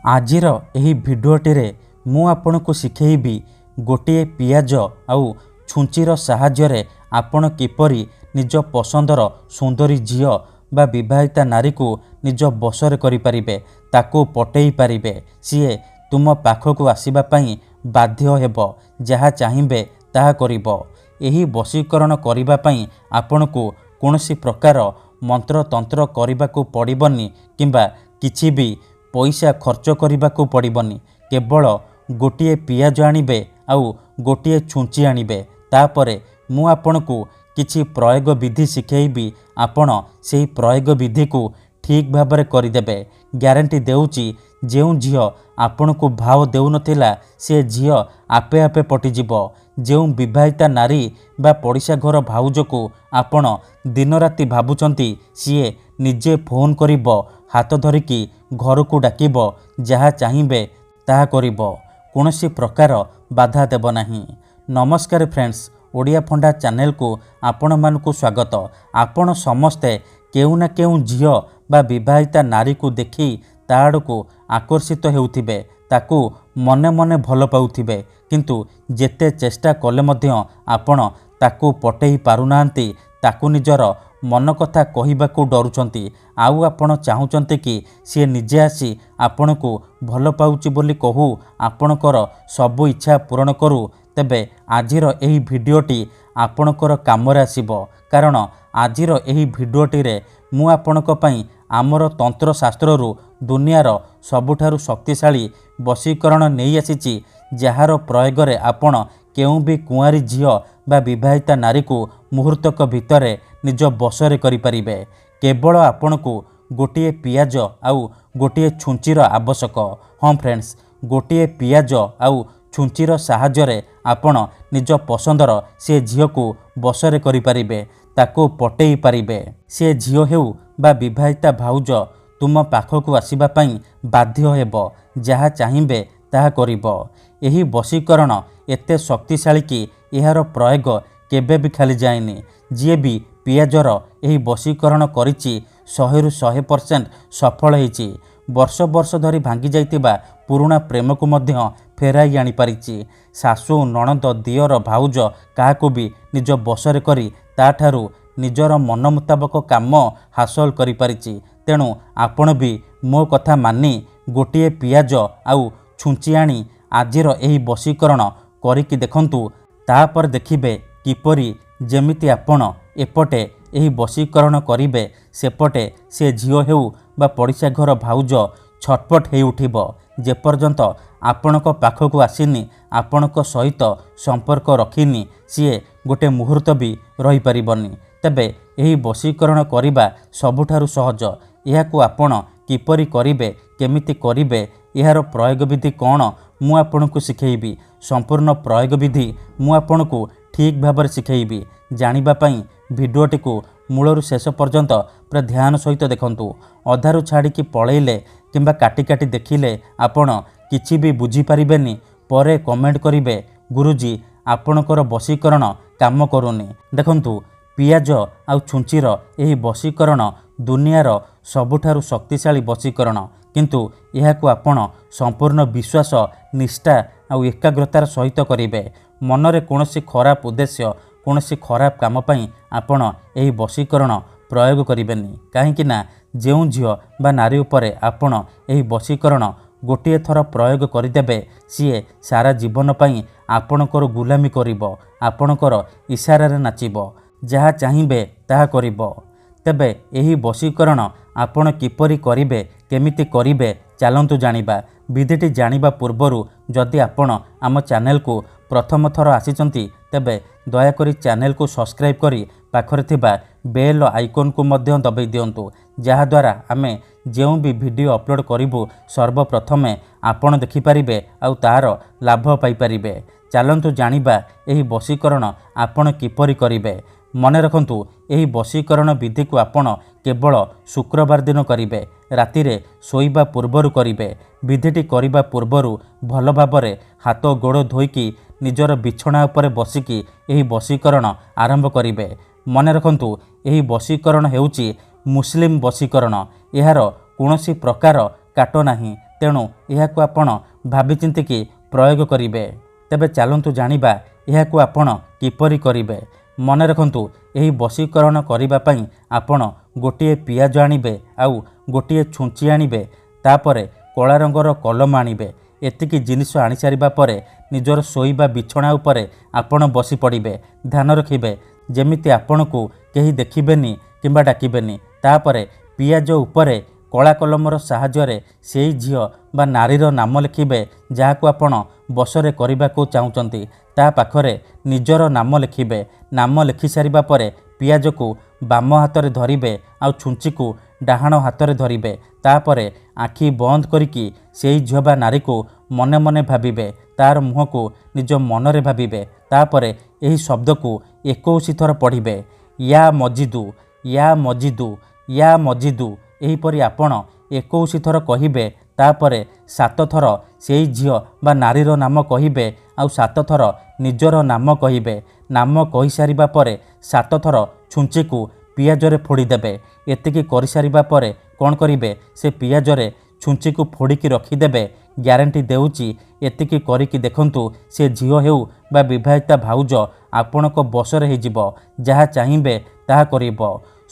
आजिर एही भिडियोटी रे मु आपनकु शिखेइबी गोटे पियाज आउ छुंचीर साहाय्य आपण किपरि निज पसंदर सुंदरी झियो बा विवाहिता नारी को निज बसरे करि परिबे, ताको पटेई परिबे। सीए तुम पाखकु आसीबा पई बाध्य हेबो, जहा चाहिबे ताहा करिबो। एही वशीकरण करिबा पई आपनकु कोनोसी प्रकार मंत्र तंत्र करिबाकु पड़िबनी किंबा किछि भी पैसा खर्च करिबाकु पड़िबनी। केवल गोटे पियाज आनिबे आउ गोटे छुंची आनिबे। तापरे मु आपनकु किछि प्रयोग विधि शिखेइबी, आपण सेही प्रयोग विधि को ठीक भाबरे करिदेबे। ग्यारंटी देउची जेउ झियो आपनकु भाव देउ नथिला से झियो आपे आपे पटिजिबो। जेउ विवाहिता नारी बा पड़िशा घर भाउज को आपण दिन राति भाबुचंती सीए निजे फोन करिबो, हाथ धरिकी घर को डाकिबो, जहा चाहिबे ताहा करिबो। कोनोसी प्रकार बाधा देबो नाही। नमस्कार फ्रेंड्स, ओडिया फंडा चैनल को आपण मानकु स्वागत। आपण समस्ते केउ ना केउ झियो बा विवाहिता नारी को देखी ताड़ को आकर्षित हेउथिबे, ताकू मने मने भल पाउथिबे, किंतु जेते चेष्टा कले मध्य आपण ताकू पटेई पारुनांती, ताकू निजर मन कथा कहिबाकू डरुचंती। आउ आपण चाहुचंती कि सी निजे आसी आपनकू भल पाउची बोली कहू, आपणकर सबु इच्छा पूरण करू। तेबे आजिर एही भिडियोटी आपणकर कामरे आसीबो, कारण आजिर एही भिडियोटी रे मु आपणक पई आमर तंत्र शास्त्ररू दुनियार सबुठारु शक्तिशाली वशीकरण नहीं आसीची, जार प्रयोग रे आपण केउ भी कुआरी झियो बा विवाहिता नारी को मुहूर्तक भितरे निज बसरे करि परिबे। केवल आपणकू गोटे पियाज आउ गोटे छुंचीर आवश्यक। हाँ फ्रेंड्स, गोटे पियाज आउ छुंचीर साहाय्य आपण निज पसंदर से झियो को बसरे करि परिबे, ताको पटेई परिबे। से झियो हेउ बा विवाहिता भाउज तुम पाखकू आसीबा पई बाध्य हेबो, जहा चाहिबे ताहा करिबो। एही वशीकरण एते शक्तिशाली कि एहार प्रयोग केबे भी खाली जाएनी। जी भी पियाजर एही वशीकरण करिछि 100% सफल हेछि। वर्ष वर्ष धरी भांगी जाइतिबा पुराना प्रेम को मध्य फेराई आनी पारिछि। सासु नणंद दियर भाउज काहाकू भी निज बसरे करी ताठारू निजर मन मुताबक काम हासिल करि पारिछि। तेणु आपण भी मो कथा मानी गोटे पियाज आउ छुंची आनी आजिर एही वशीकरण करिकी देखंतु, तापर देखिबे किपरि जेमिति आपण एपटे एही वशीकरण करिबे, सेपटे से झियो हेउ बा पड़िशा घर भाउज छटपट हेइ उठिबो। जेपर्यंत आपणक पाखकू आसीनी, आपणक सहित संपर्क रखिनी, सीए गोटे मुहूर्त भी रही परिबनी। तेबे एही वशीकरण करिबा सबुठारु सहज। एहाकू आपण किपरि करिबे, केमिति करिबे, एहार प्रयोग विधि कौन मु आपनकू शिखेइबी। संपूर्ण प्रयोग विधि मु आपनकू ठीक भाबरे शिखेइबी। जानिबा पई भिडियोटी को मूलरू शेष पर्यंत पूरा ध्यान सहित देखंतु। अधारू छाड़िकी पळेइले किंबा काटी काटी देखिले आपण किछि भी बुझी पारिबेनी। परे कमेंट करिबे, गुरुजी आपणकर वशीकरण काम करूनी। देखंतु, पियाज आउ छुंचीर एही वशीकरण दुनियार सबुठारु शक्तिशाली वशीकरण, किंतु एहाकू आपण संपूर्ण विश्वास, निष्ठा आउ एकाग्रतार सहित करिबे। मनरे कोनोसी खराब उद्देश्य, कोनोसी खराब काम पई आपण एही वशीकरण प्रयोग करिबेनी। काहेकि ना जेउ झियो बा नारी उपरे आपण एही वशीकरण गोटे थर प्रयोग करिदेबे, सीए सारा जीवन पई आपणकर गुलामी करिबो, आपणकर इशारारे नाचिबो, जहा चाहिबे ताहा करिबो। तेबे एही वशीकरण आपण किपरि करिबे, केमिति करिबे, चलंतु जानिबा। विधिटी जानिबा पूर्वरु जदि आपण आम चैनल को प्रथम थर आसीचंती, तेबे दयाकरी चैनल को सब्सक्राइब करी पाखरे थिबा बेल आइकन को मध्य दबाई दियंतु, जहा द्वारा आमे जेउ भी वीडियो अपलोड करिबु सर्वप्रथमे आपण देखि परिबे आउ तार लाभ पाई परिबे। चलंतु जानिबा एही वशीकरण आपण किपरि करिबे। मने रखंतु, एही वशीकरण विधि को आपण केवल शुक्रवार दिन करिबे, रातिरे सोइबा पूर्वरु करिबे। विधिटी करिबा पूर्वरु भल भाबरे हाथ गोड़ धोइकी निजर बिछଣା उपरे बसिकी एही वशीकरण आरंभ करिबे। मने रखंतु, एही वशीकरण हेउची मुस्लिम वशीकरण। एहार कोनोसी प्रकार काट नाही, ତେଣୁ ଏହାକୁ ଆପଣ ଭାବିଚିନ୍ତିକି ପ୍ରୟୋଗ କରିବେ। ତେବେ ଚାଲନ୍ତୁ ଜାଣିବା ଏହାକୁ ଆପଣ କିପରି କରିବେ। ମନେ ରଖନ୍ତୁ, ଏହି ବଶୀକରଣ କରିବା ପାଇଁ ଆପଣ ଗୋଟିଏ ପିଆଜ ଆଣିବେ ଆଉ ଗୋଟିଏ ଛୁଞ୍ଚି ଆଣିବେ, ତାପରେ କଳା ରଙ୍ଗର କଲମ ଆଣିବେ। ଏତିକି ଜିନିଷ ଆଣିସାରିବା ପରେ ନିଜର ଶୋଇବା ବିଛଣା ଉପରେ ଆପଣ ବସି ପଡ଼ିବେ। ଧ୍ୟାନ ରଖିବେ ଯେମିତି ଆପଣଙ୍କୁ କେହି ଦେଖିବେନି କିମ୍ବା ଡାକିବେନି। ତାପରେ ପିଆଜ ଉପରେ କଳା କଲମର ସାହାଯ୍ୟରେ ସେଇ ଝିଅ ବା ନାରୀର ନାମ ଲେଖିବେ ଯାହାକୁ ଆପଣ ବଶରେ କରିବାକୁ ଚାହୁଁଛନ୍ତି। ତା ପାଖରେ ନିଜର ନାମ ଲେଖିବେ। ନାମ ଲେଖିସାରିବା ପରେ ପିଆଜକୁ ବାମ ହାତରେ ଧରିବେ ଆଉ ଛୁଞ୍ଚିକୁ ଡାହାଣ ହାତରେ ଧରିବେ। ତାପରେ ଆଖି ବନ୍ଦ କରିକି ସେଇ ଝିଅ ବା ନାରୀକୁ ମନେ ମନେ ଭାବିବେ। ତାର ମୁହଁକୁ ନିଜ ମନରେ ଭାବିବେ। ତାପରେ ଏହି ଶବ୍ଦକୁ 21 ଥର ପଢ଼ିବେ। ୟା ମଜିଦୁ, ୟା ମଜିଦୁ, ୟା ମଜିଦୁ। ଏହିପରି ଆପଣ 21 ଥର କହିବେ। ତାପରେ 7 ଥର ସେଇ ଝିଅ ବା ନାରୀର ନାମ କହିବେ ଆଉ 7 ଥର ନିଜର ନାମ କହିବେ। ନାମ କହିସାରିବା ପରେ 7 ଥର ଛୁଞ୍ଚିକୁ ପିଆଜରେ ଫୋଡ଼ିଦେବେ। ଏତିକି କରିସାରିବା ପରେ କ'ଣ କରିବେ, ସେ ପିଆଜରେ ଛୁଞ୍ଚିକୁ ଫୋଡ଼ିକି ରଖିଦେବେ। ଗ୍ୟାରେଣ୍ଟି ଦେଉଛି, ଏତିକି କରିକି ଦେଖନ୍ତୁ, ସେ ଝିଅ ହେଉ ବା ବିବାହିତା ଭାଉଜ ଆପଣଙ୍କ ବଶରେ ହେଇଯିବ। ଯାହା ଚାହିଁବେ ତାହା କରିବ।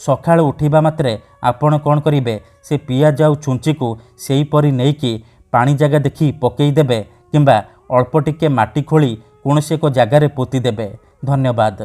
ସକାଳୁ ଉଠିବା ମାତ୍ରେ ଆପଣ କ'ଣ କରିବେ, ସେ ପିଆଜ ଆଉ ଛୁଞ୍ଚିକୁ ସେହିପରି ନେଇକି ପାଣି ଜାଗା ଦେଖି ପକାଇଦେବେ କିମ୍ବା ଅଳ୍ପ ଟିକେ ମାଟି ଖୋଳି କୌଣସି ଏକ ଜାଗାରେ ପୋତିଦେବେ। ଧନ୍ୟବାଦ।